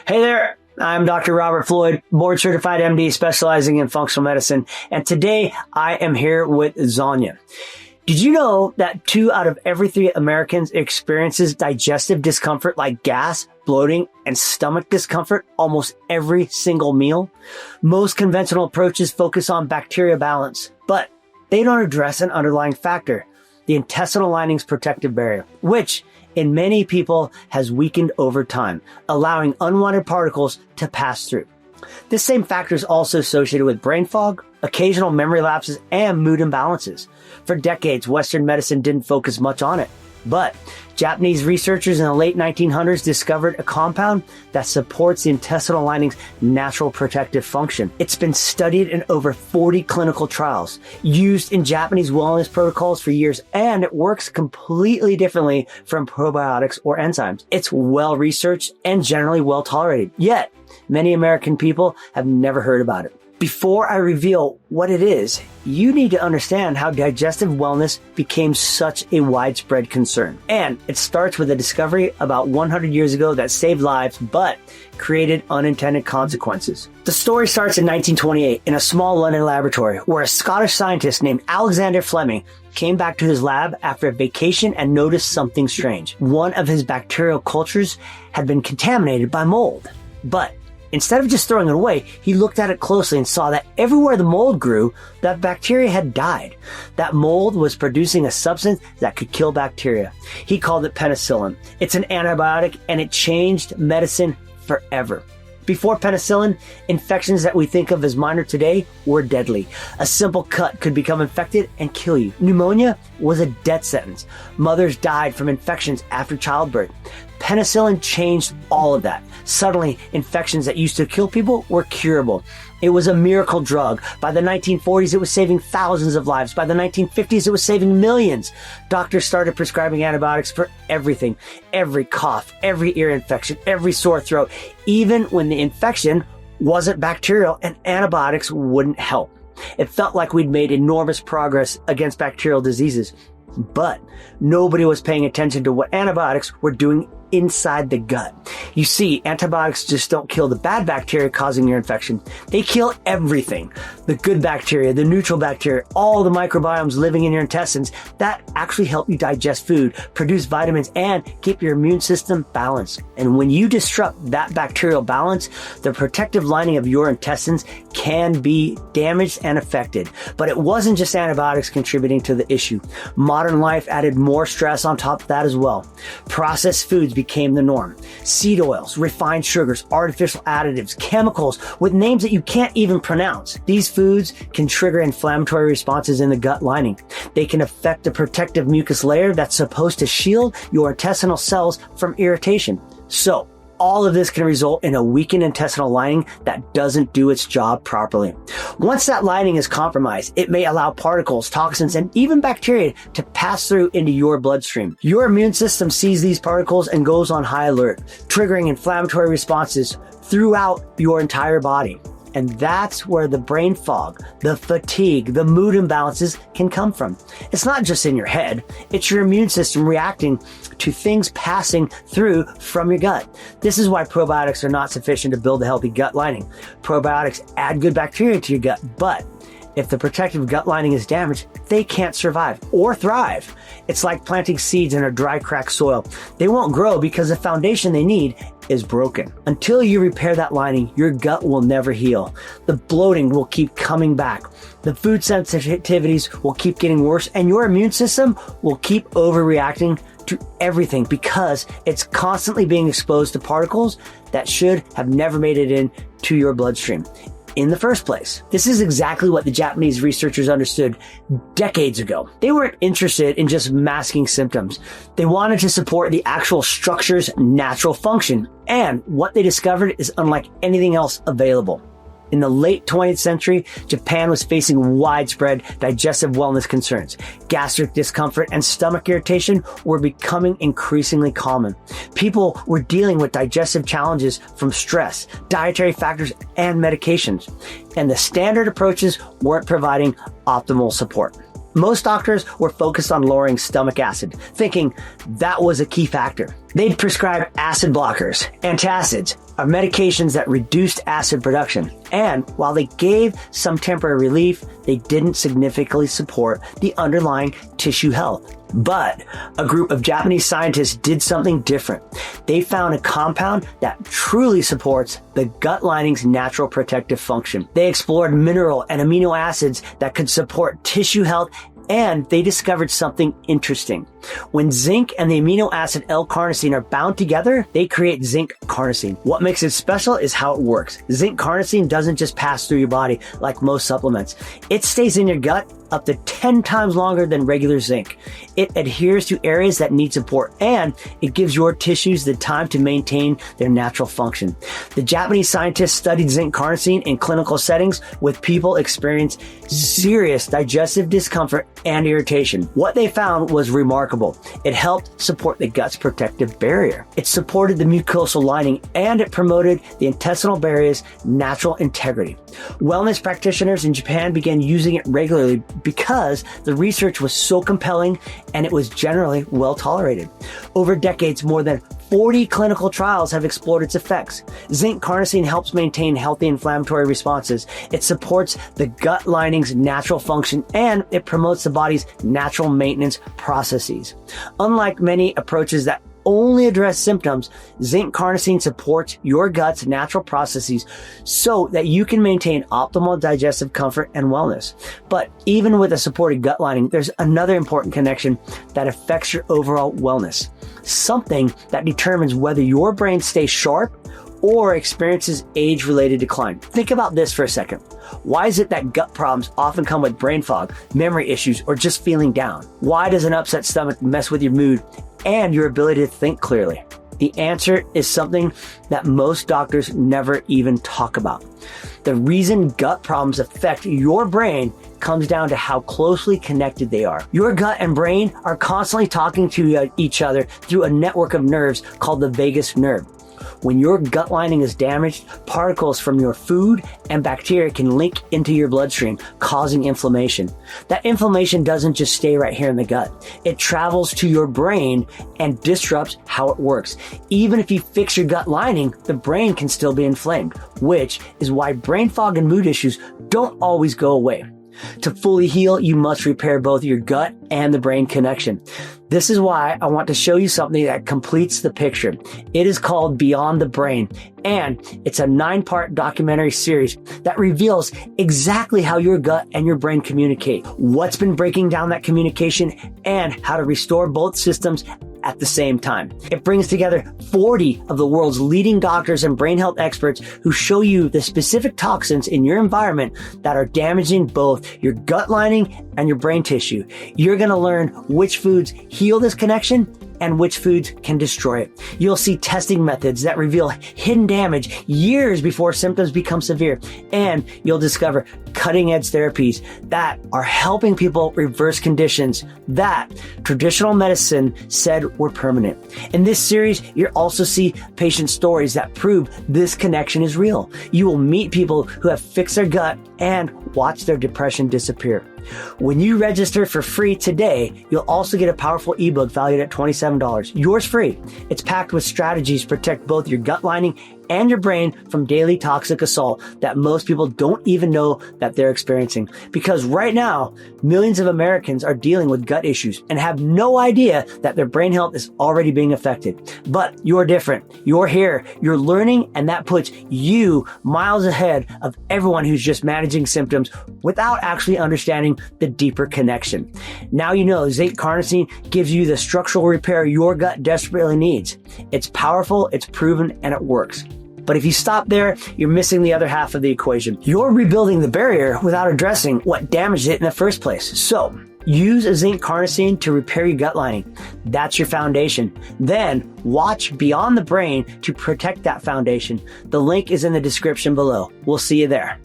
Hey there, I'm Dr. Robert Floyd, board certified MD specializing in functional medicine, and today I am here with Zanya. Did you know that 2 out of every 3 Americans experiences digestive discomfort like gas, bloating, and stomach discomfort almost every single meal? Most conventional approaches focus on bacteria balance, but they don't address an underlying factor, the intestinal lining's protective barrier, which in many people has weakened over time, allowing unwanted particles to pass through. This same factor is also associated with brain fog, occasional memory lapses, and mood imbalances. For decades, Western medicine didn't focus much on it. But Japanese researchers in the late 1900s discovered a compound that supports the intestinal lining's natural protective function. It's been studied in over 40 clinical trials, used in Japanese wellness protocols for years, and it works completely differently from probiotics or enzymes. It's well researched and generally well tolerated. Yet, many American people have never heard about it. Before I reveal what it is, you need to understand how digestive wellness became such a widespread concern. And it starts with a discovery about 100 years ago that saved lives, but created unintended consequences. The story starts in 1928 in a small London laboratory where a Scottish scientist named Alexander Fleming came back to his lab after a vacation and noticed something strange. One of his bacterial cultures had been contaminated by mold. But instead of just throwing it away, he looked at it closely and saw that everywhere the mold grew, that bacteria had died. That mold was producing a substance that could kill bacteria. He called it penicillin. It's an antibiotic, and it changed medicine forever. Before penicillin, infections that we think of as minor today were deadly. A simple cut could become infected and kill you. Pneumonia was a death sentence. Mothers died from infections after childbirth. Penicillin changed all of that. Suddenly, infections that used to kill people were curable. It was a miracle drug. By the 1940s, it was saving thousands of lives. By the 1950s, it was saving millions. Doctors started prescribing antibiotics for everything. Every cough, every ear infection, every sore throat. Even when the infection wasn't bacterial and antibiotics wouldn't help. It felt like we'd made enormous progress against bacterial diseases. But nobody was paying attention to what antibiotics were doing inside the gut. You see, antibiotics just don't kill the bad bacteria causing your infection. They kill everything. The good bacteria, the neutral bacteria, all the microbiomes living in your intestines that actually help you digest food, produce vitamins, and keep your immune system balanced. And when you disrupt that bacterial balance, the protective lining of your intestines can be damaged and affected. But it wasn't just antibiotics contributing to the issue. Modern life added more stress on top of that as well. Processed foods became the norm. Seed oils, refined sugars, artificial additives, chemicals with names that you can't even pronounce. These foods can trigger inflammatory responses in the gut lining. They can affect the protective mucus layer that's supposed to shield your intestinal cells from irritation. So, all of this can result in a weakened intestinal lining that doesn't do its job properly. Once that lining is compromised, it may allow particles, toxins, and even bacteria to pass through into your bloodstream. Your immune system sees these particles and goes on high alert, triggering inflammatory responses throughout your entire body. And that's where the brain fog, the fatigue, the mood imbalances can come from. It's not just in your head. It's your immune system reacting to things passing through from your gut. This is why probiotics are not sufficient to build a healthy gut lining. Probiotics add good bacteria to your gut, but if the protective gut lining is damaged, they can't survive or thrive. It's like planting seeds in a dry, cracked soil. They won't grow because the foundation they need is broken. Until you repair that lining, your gut will never heal. The bloating will keep coming back. The food sensitivities will keep getting worse, and your immune system will keep overreacting to everything because it's constantly being exposed to particles that should have never made it into your bloodstream in the first place. This is exactly what the Japanese researchers understood decades ago. They weren't interested in just masking symptoms. They wanted to support the actual structure's natural function, and what they discovered is unlike anything else available. In the late 20th century, Japan was facing widespread digestive wellness concerns. Gastric discomfort and stomach irritation were becoming increasingly common. People were dealing with digestive challenges from stress, dietary factors, and medications. And the standard approaches weren't providing optimal support. Most doctors were focused on lowering stomach acid, thinking that was a key factor. They'd prescribe acid blockers, antacids, or medications that reduced acid production. And while they gave some temporary relief, they didn't significantly support the underlying tissue health. But a group of Japanese scientists did something different. They found a compound that truly supports the gut lining's natural protective function. They explored mineral and amino acids that could support tissue health, and they discovered something interesting. When zinc and the amino acid L-carnosine are bound together, they create zinc carnosine. What makes it special is how it works. Zinc carnosine doesn't just pass through your body like most supplements. It stays in your gut up to 10 times longer than regular zinc. It adheres to areas that need support, and it gives your tissues the time to maintain their natural function. The Japanese scientists studied zinc carnosine in clinical settings with people experiencing serious digestive discomfort and irritation. What they found was remarkable. It helped support the gut's protective barrier. It supported the mucosal lining, and it promoted the intestinal barrier's natural integrity. Wellness practitioners in Japan began using it regularly because the research was so compelling and it was generally well tolerated. Over decades, more than 40 clinical trials have explored its effects. Zinc carnosine helps maintain healthy inflammatory responses. It supports the gut lining's natural function, and it promotes the body's natural maintenance processes. Unlike many approaches that only address symptoms, zinc carnosine supports your gut's natural processes so that you can maintain optimal digestive comfort and wellness. But even with a supported gut lining, there's another important connection that affects your overall wellness. Something that determines whether your brain stays sharp or experiences age-related decline. Think about this for a second. Why is it that gut problems often come with brain fog, memory issues, or just feeling down? Why does an upset stomach mess with your mood and your ability to think clearly? The answer is something that most doctors never even talk about. The reason gut problems affect your brain comes down to how closely connected they are. Your gut and brain are constantly talking to each other through a network of nerves called the vagus nerve. When your gut lining is damaged, particles from your food and bacteria can link into your bloodstream, causing inflammation. That inflammation doesn't just stay right here in the gut. It travels to your brain and disrupts how it works. Even if you fix your gut lining, the brain can still be inflamed, which is why brain fog and mood issues don't always go away. To fully heal, you must repair both your gut and the brain connection. This is why I want to show you something that completes the picture. It is called Beyond the Brain, and it's a 9-part documentary series that reveals exactly how your gut and your brain communicate, what's been breaking down that communication, and how to restore both systems at the same time. It brings together 40 of the world's leading doctors and brain health experts who show you the specific toxins in your environment that are damaging both your gut lining and your brain tissue. You're going to learn which foods heal this connection and which foods can destroy it. You'll see testing methods that reveal hidden damage years before symptoms become severe, and you'll discover cutting-edge therapies that are helping people reverse conditions that traditional medicine said were permanent. In this series, you'll also see patient stories that prove this connection is real. You will meet people who have fixed their gut and watch their depression disappear. When you register for free today, you'll also get a powerful ebook valued at $27. Yours free. It's packed with strategies to protect both your gut lining and your brain from daily toxic assault that most people don't even know that they're experiencing. Because right now, millions of Americans are dealing with gut issues and have no idea that their brain health is already being affected. But you're different. You're here. You're learning, and that puts you miles ahead of everyone who's just managing symptoms without actually understanding the deeper connection. Now you know zinc carnosine gives you the structural repair your gut desperately needs. It's powerful, it's proven, and it works. But if you stop there, you're missing the other half of the equation. You're rebuilding the barrier without addressing what damaged it in the first place. So, use a zinc carnosine to repair your gut lining. That's your foundation. Then, watch Beyond the Brain to protect that foundation. The link is in the description below. We'll see you there.